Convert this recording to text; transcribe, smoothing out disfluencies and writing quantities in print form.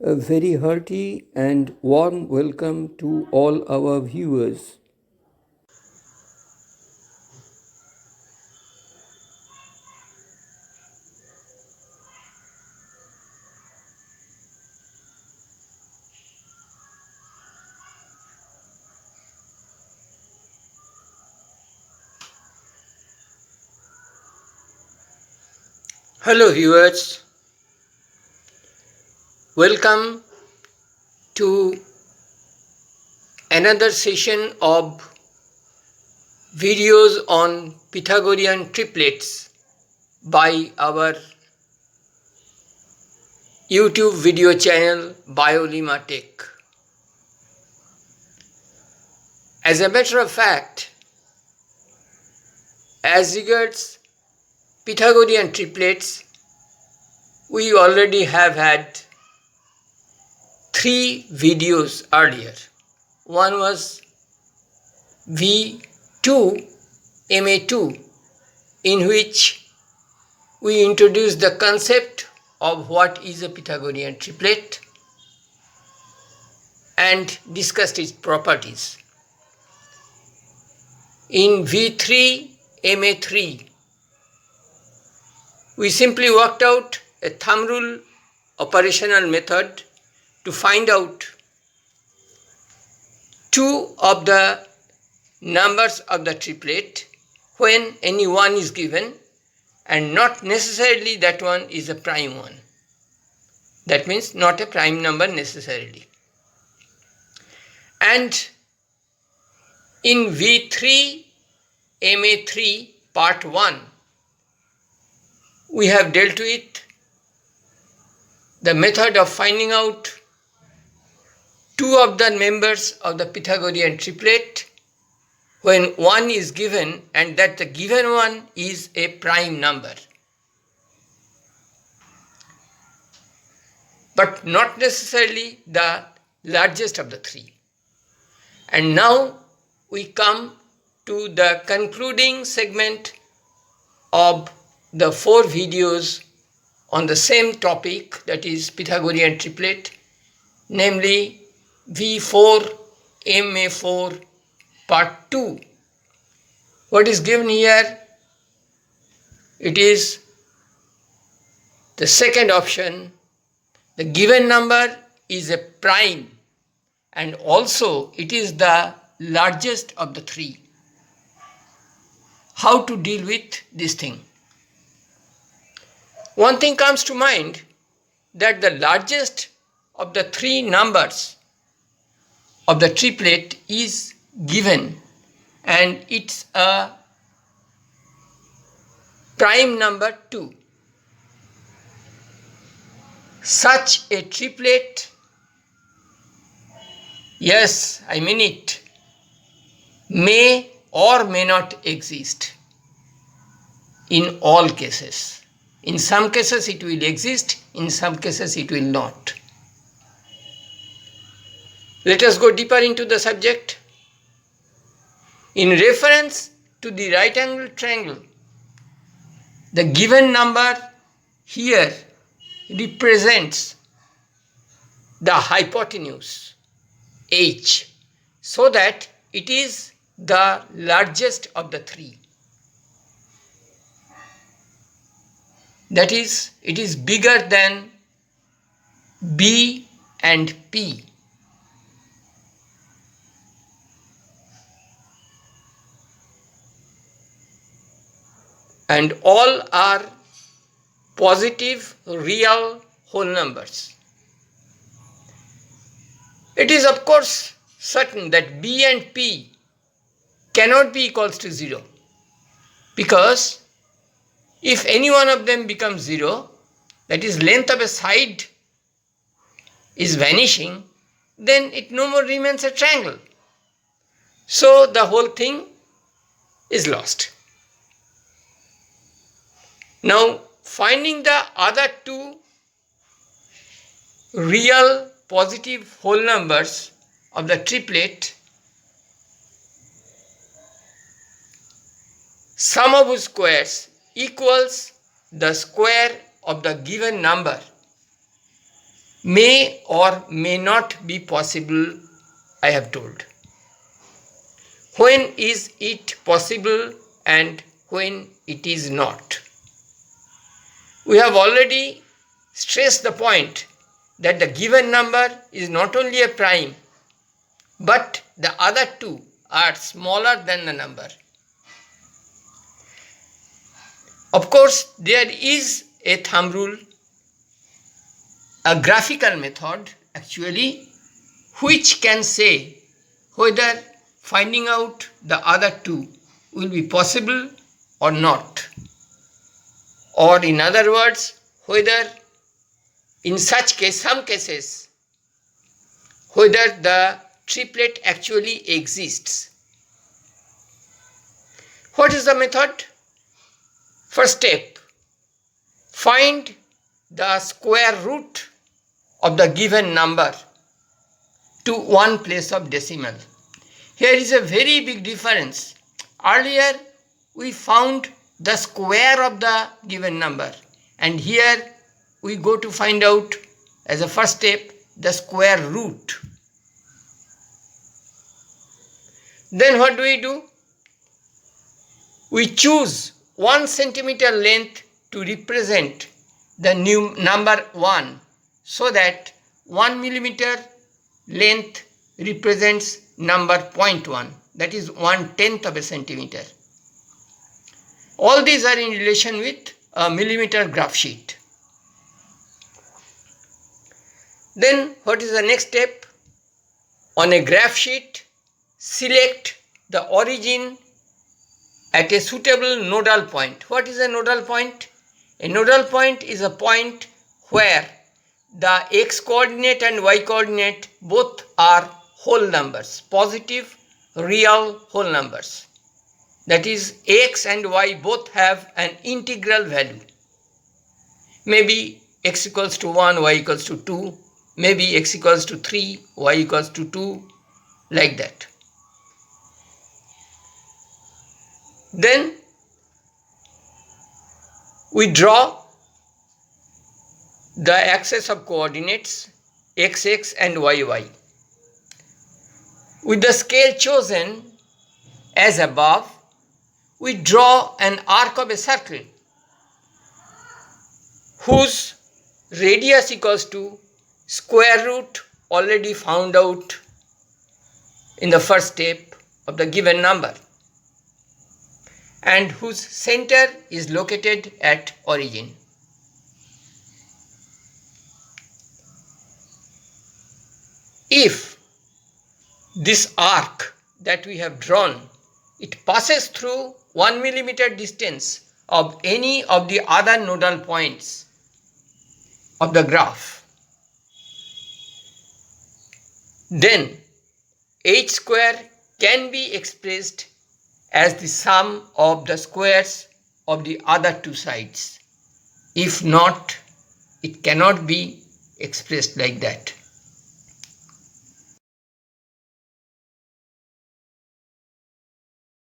A very hearty and warm welcome to all our viewers. Hello viewers, welcome to another session of videos on Pythagorean triplets by our YouTube video channel BIOLIMATECH. As a matter of fact, as regards Pythagorean triplets, we already have had 3 videos earlier. One was V2Ma4, in which we introduced the concept of what is a Pythagorean triplet and discussed its properties. In V3Ma3, we simply worked out a thumb rule operational method to find out 2 of the numbers of the triplet when any one is given and not necessarily that one is a prime one. That means not a prime number necessarily. And in V3Ma3 part 1, we have dealt with the method of finding out 2 of the members of the Pythagorean triplet when one is given and that the given one is a prime number, but not necessarily the largest of the 3. And now we come to the concluding segment of the 4 videos on the same topic, that is Pythagorean triplet, namely V4Ma4 part 2. What is given here? It is the second option. The given number is a prime and also it is the largest of the 3. How to deal with this thing? One thing comes to mind, that the largest of the 3 numbers of the triplet is given and it's a prime number 2. Such a triplet, yes, I mean it, may or may not exist in all cases. In some cases it will exist, in some cases it will not. Let us go deeper into the subject. In reference to the right angle triangle, the given number here represents the hypotenuse h, so that it is the largest of the 3. That is, it is bigger than B and P. And all are positive real whole numbers. It is of course certain that B and P cannot be equals to 0, because if any one of them becomes 0, that is length of a side is vanishing, then it no more remains a triangle. So the whole thing is lost. Now finding the other 2 real positive whole numbers of the triplet, sum of whose squares equals the square of the given number, may or may not be possible, I have told. When is it possible and when it is not? We have already stressed the point that the given number is not only a prime, but the other two are smaller than the number. Of course, there is a thumb rule, a graphical method actually, which can say whether finding out the other two will be possible or not. Or in other words, whether in such case, some cases, whether the triplet actually exists. What is the method? First step, find the square root of the given number to one place of decimal. Here is a very big difference. Earlier we found the square of the given number, and here we go to find out as a first step the square root. Then what do? We choose 1 centimeter length to represent the new number 1, so that 1 millimeter length represents number 0.1, that is 1/10 of a centimeter. All these are in relation with a millimeter graph sheet. Then what is the next step? On a graph sheet, select the origin at a suitable nodal point. What is a nodal point? A nodal point is a point where the x coordinate and y coordinate both are whole numbers, positive, real whole numbers. That is, x and y both have an integral value. Maybe x equals to 1, y equals to 2, maybe x equals to 3, y equals to 2, like that. Then we draw the axis of coordinates xx and yy. With the scale chosen as above, we draw an arc of a circle whose radius equals to square root already found out in the first step of the given number, and whose center is located at origin. If this arc that we have drawn, it passes through 1 millimeter distance of any of the other nodal points of the graph, then h square can be expressed as the sum of the squares of the other two sides. If not, it cannot be expressed like that.